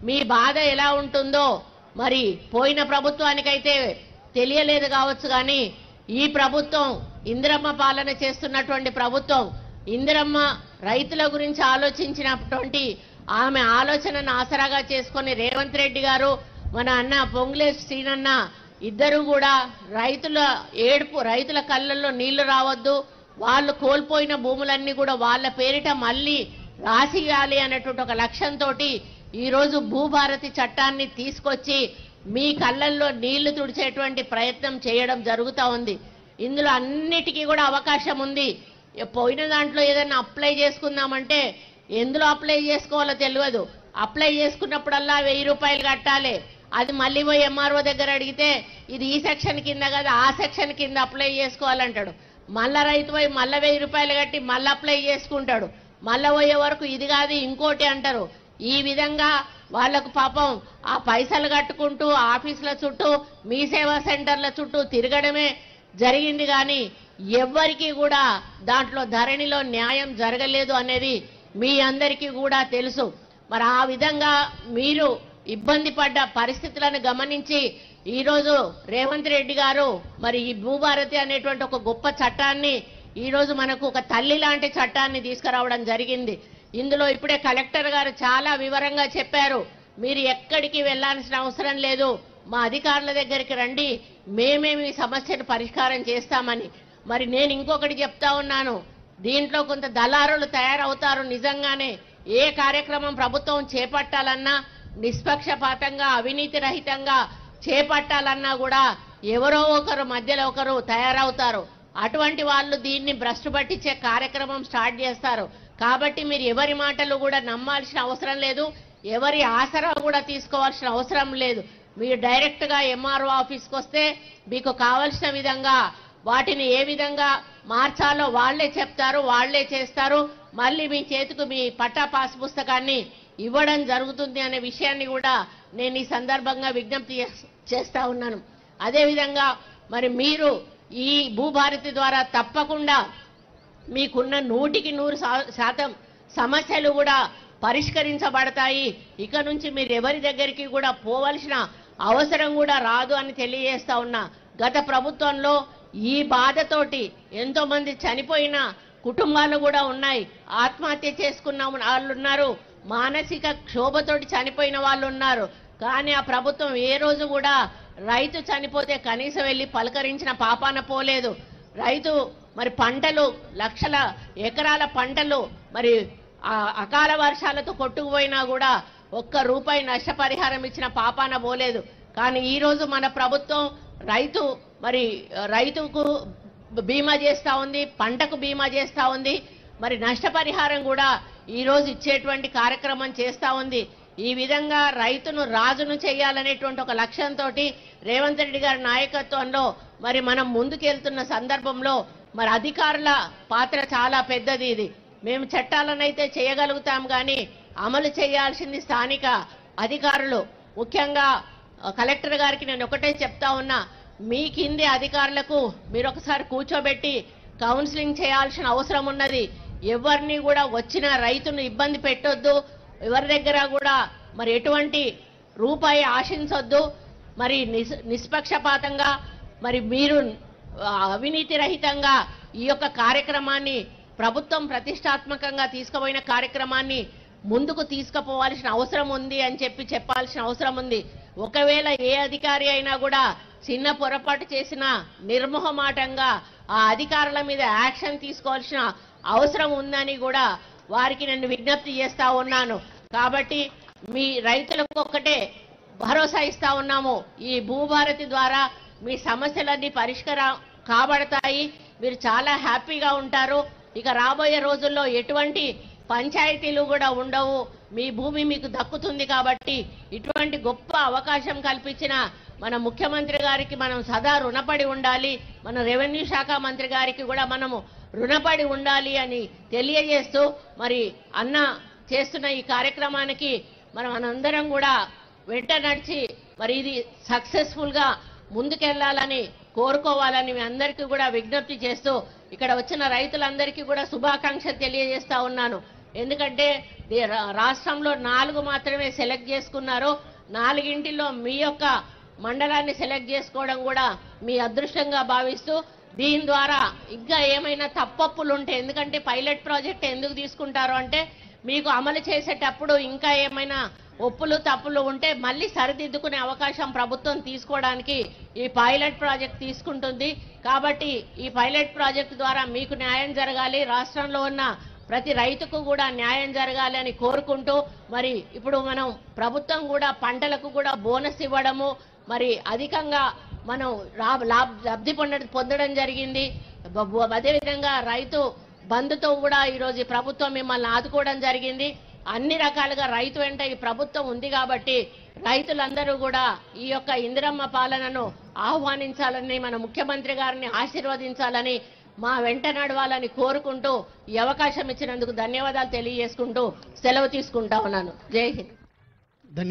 మీ బాధ ఎలా ఉంటుందో మరి పోయిన ప్రభుత్వానికైతే తెలియలేదు కావచ్చు, కానీ ఈ ప్రభుత్వం ఇందిరమ్మ పాలన చేస్తున్నటువంటి ప్రభుత్వం ఇందిరమ్మ రైతుల గురించి ఆలోచించినటువంటి ఆమె ఆలోచనను ఆసరాగా చేసుకొని రేవంత్ రెడ్డి గారు మన అన్న పొంగులేటి శ్రీనన్న ఇద్దరు కూడా రైతుల కళ్ళల్లో నీళ్లు రావద్దు, వాళ్ళు కోల్పోయిన భూములన్నీ కూడా వాళ్ళ పేరిట మళ్ళీ రాసియాలి అనేటువంటి ఒక లక్ష్యంతో ఈరోజు భూభారతి చట్టాన్ని తీసుకొచ్చి మీ కళ్ళల్లో నీళ్లు తుడిచేటువంటి ప్రయత్నం చేయడం జరుగుతూ ఉంది. ఇందులో అన్నిటికీ కూడా అవకాశం ఉంది. పోయిన దాంట్లో ఏదైనా అప్లై చేసుకుందామంటే ఎందులో అప్లై చేసుకోవాలో తెలియదు. అప్లై చేసుకున్నప్పుడల్లా 1000 రూపాయలు కట్టాలి. అది మళ్ళీ పోయి ఎంఆర్ఓ దగ్గర అడిగితే ఇది ఈ సెక్షన్ కింద కదా ఆ సెక్షన్ కింద అప్లై చేసుకోవాలంటాడు. మళ్ళా రైతు పోయి మళ్ళీ 1000 రూపాయలు కట్టి మళ్ళీ అప్లై చేసుకుంటాడు. మళ్ళీ పోయే వరకు ఇది కాదు ఇంకోటి అంటారు. ఈ విధంగా వాళ్లకు పాపం ఆ పైసలు కట్టుకుంటూ ఆఫీసుల చుట్టూ మీ సేవా సెంటర్ల చుట్టూ తిరగడమే జరిగింది, కానీ ఎవ్వరికీ కూడా దాంట్లో ధరణిలో న్యాయం జరగలేదు అనేది మీ అందరికీ కూడా తెలుసు. మరి ఆ విధంగా మీరు ఇబ్బంది పడ్డ పరిస్థితులను గమనించి ఈరోజు రేవంత్ రెడ్డి గారు మరి ఈ భూభారతి అనేటువంటి ఒక గొప్ప చట్టాన్ని ఈరోజు మనకు ఒక తల్లి లాంటి చట్టాన్ని తీసుకురావడం జరిగింది. ఇందులో ఇప్పుడే కలెక్టర్ గారు చాలా వివరంగా చెప్పారు. మీరు ఎక్కడికి వెళ్లాల్సిన అవసరం లేదు, మా అధికారుల దగ్గరికి రండి, మేమే మీ సమస్యను పరిష్కారం చేస్తామని. మరి నేను ఇంకొకటి చెప్తా ఉన్నాను, దీంట్లో కొంత దళారులు తయారవుతారు. నిజంగానే ఏ కార్యక్రమం ప్రభుత్వం చేపట్టాలన్నా నిష్పక్షపాతంగా అవినీతి రహితంగా చేపట్టాలన్నా కూడా ఎవరో ఒకరు మధ్యలో ఒకరు తయారవుతారు. అటువంటి వాళ్ళు దీన్ని భ్రష్టు పట్టించే కార్యక్రమం స్టార్ట్ చేస్తారు. కాబట్టి మీరు ఎవరి మాటలు కూడా నమ్మాల్సిన అవసరం లేదు, ఎవరి ఆసరా కూడా తీసుకోవాల్సిన అవసరం లేదు. మీరు డైరెక్ట్ గా ఎంఆర్ఓ ఆఫీస్కి వస్తే మీకు కావలసిన విధంగా వాటిని ఏ విధంగా మార్చాలో వాళ్లే చెప్తారు, వాళ్లే చేస్తారు. మళ్ళీ మీ చేతికి మీ పట్టా పాస్ పుస్తకాన్ని ఇవ్వడం జరుగుతుంది అనే విషయాన్ని కూడా నేను ఈ సందర్భంగా విజ్ఞప్తి చేస్తా ఉన్నాను. అదేవిధంగా మరి మీరు ఈ భూభారతి ద్వారా తప్పకుండా మీకున్న 100% సమస్యలు కూడా పరిష్కరించబడతాయి. ఇక నుంచి మీరు ఎవరి దగ్గరికి కూడా పోవలసిన అవసరం కూడా రాదు అని తెలియజేస్తా ఉన్నా. గత ప్రభుత్వంలో ఈ బాధతోటి ఎంతో మంది చనిపోయిన కుటుంబాలు కూడా ఉన్నాయి, ఆత్మహత్య చేసుకున్న వాళ్ళు ఉన్నారు, మానసిక క్షోభతోటి చనిపోయిన వాళ్ళు ఉన్నారు. కానీ ఆ ప్రభుత్వం ఏ రోజు కూడా రైతు చనిపోతే కనీసం వెళ్ళి పలకరించిన పాపాన పోలేదు. రైతు మరి పంటలు లక్షల ఎకరాల పంటలు మరి అకాల వర్షాలతో కొట్టుకుపోయినా కూడా ₹1 నష్టపరిహారం ఇచ్చిన పాపాన పోలేదు. కానీ ఈ రోజు మన ప్రభుత్వం రైతుకు బీమా చేస్తా ఉంది, పంటకు బీమా చేస్తా ఉంది, మరి నష్టపరిహారం కూడా ఈ రోజు ఇచ్చేటువంటి కార్యక్రమం చేస్తా ఉంది. ఈ విధంగా రైతును రాజును చేయాలనేటువంటి ఒక లక్ష్యంతో రేవంత్ రెడ్డి గారి నాయకత్వంలో మరి మనం ముందుకెళ్తున్న సందర్భంలో మరి అధికారుల పాత్ర చాలా పెద్దది. ఇది మేము చట్టాలనైతే చేయగలుగుతాం, కానీ అమలు చేయాల్సింది స్థానిక అధికారులు. ముఖ్యంగా కలెక్టర్ గారికి నేను ఒకటే చెప్తా ఉన్నా, మీ కింది అధికారులకు మీరు ఒకసారి కూర్చోబెట్టి కౌన్సిలింగ్ చేయాల్సిన అవసరం ఉన్నది. ఎవరిని కూడా వచ్చిన రైతును ఇబ్బంది పెట్టొద్దు, ఎవరి దగ్గర కూడా మరి ఎటువంటి రూపాయి ఆశించొద్దు. మరి నిష్పక్షపాతంగా మరి మీరు అవినీతి రహితంగా ఈ యొక్క కార్యక్రమాన్ని ప్రభుత్వం ప్రతిష్టాత్మకంగా తీసుకుపోయిన కార్యక్రమాన్ని ముందుకు తీసుకుపోవాల్సిన అవసరం ఉంది అని చెప్పాల్సిన అవసరం ఉంది. ఒకవేళ ఏ అధికారి అయినా కూడా చిన్న పొరపాటు చేసినా నిర్మోహమాటంగా ఆ అధికారుల మీద యాక్షన్ తీసుకోవాల్సిన అవసరం ఉందని కూడా వారికి నేను విజ్ఞప్తి చేస్తా ఉన్నాను. కాబట్టి మీ రైతులకు ఒక్కటే భరోసా ఇస్తా ఉన్నాము, ఈ భూభారతి ద్వారా మీ సమస్యలన్నీ పరిష్కారం కాబడతాయి, మీరు చాలా హ్యాపీగా ఉంటారు. ఇక రాబోయే రోజుల్లో ఎటువంటి పంచాయతీలు కూడా ఉండవు, మీ భూమి మీకు దక్కుతుంది. కాబట్టి ఇటువంటి గొప్ప అవకాశం కల్పించిన మన ముఖ్యమంత్రి గారికి మనం సదా రుణపడి ఉండాలి, మన రెవెన్యూ శాఖ మంత్రి గారికి కూడా మనము రుణపడి ఉండాలి అని తెలియజేస్తూ మరి అన్న చేస్తున్న ఈ కార్యక్రమానికి మనందరం కూడా వెంట నడిచి మరి ఇది సక్సెస్ఫుల్ గా ముందుకెళ్లాలని కోరుకోవాలని మీ అందరికీ కూడా విజ్ఞప్తి చేస్తూ ఇక్కడ వచ్చిన రైతులందరికీ కూడా శుభాకాంక్షలు తెలియజేస్తా ఉన్నాను. ఎందుకంటే రాష్ట్రంలో 4 మాత్రమే సెలెక్ట్ చేసుకున్నారు. 4 మీ యొక్క మండలాన్ని సెలెక్ట్ చేసుకోవడం కూడా మీ అదృష్టంగా భావిస్తూ దీని ద్వారా ఇంకా ఏమైనా తప్పప్పులు ఉంటే, ఎందుకంటే పైలట్ ప్రాజెక్ట్ ఎందుకు తీసుకుంటారు అంటే మీకు అమలు చేసేటప్పుడు ఇంకా ఏమైనా ఒప్పులు తప్పులు ఉంటే మళ్ళీ సరిదిద్దుకునే అవకాశం ప్రభుత్వం తీసుకోవడానికి ఈ పైలట్ ప్రాజెక్ట్ తీసుకుంటుంది. కాబట్టి ఈ పైలట్ ప్రాజెక్ట్ ద్వారా మీకు న్యాయం జరగాలి, రాష్ట్రంలో ఉన్న ప్రతి రైతుకు కూడా న్యాయం జరగాలి అని కోరుకుంటూ, మరి ఇప్పుడు మనం ప్రభుత్వం కూడా పంటలకు కూడా బోనస్ ఇవ్వడము, మరి అధికంగా మనం లబ్ధి పొందడం జరిగింది. అదేవిధంగా రైతు బంధుతో కూడా ఈరోజు ప్రభుత్వం మిమ్మల్ని ఆదుకోవడం జరిగింది. అన్ని రకాలుగా రైతు వెంట ఈ ప్రభుత్వం ఉంది కాబట్టి రైతులందరూ కూడా ఈ యొక్క ఇందిరమ్మ పాలనను ఆహ్వానించాలని, మన ముఖ్యమంత్రి గారిని ఆశీర్వదించాలని, మా వెంట నడవాలని కోరుకుంటూ ఈ అవకాశం ఇచ్చినందుకు ధన్యవాదాలు తెలియజేసుకుంటూ సెలవు తీసుకుంటా ఉన్నాను. జై హింద్.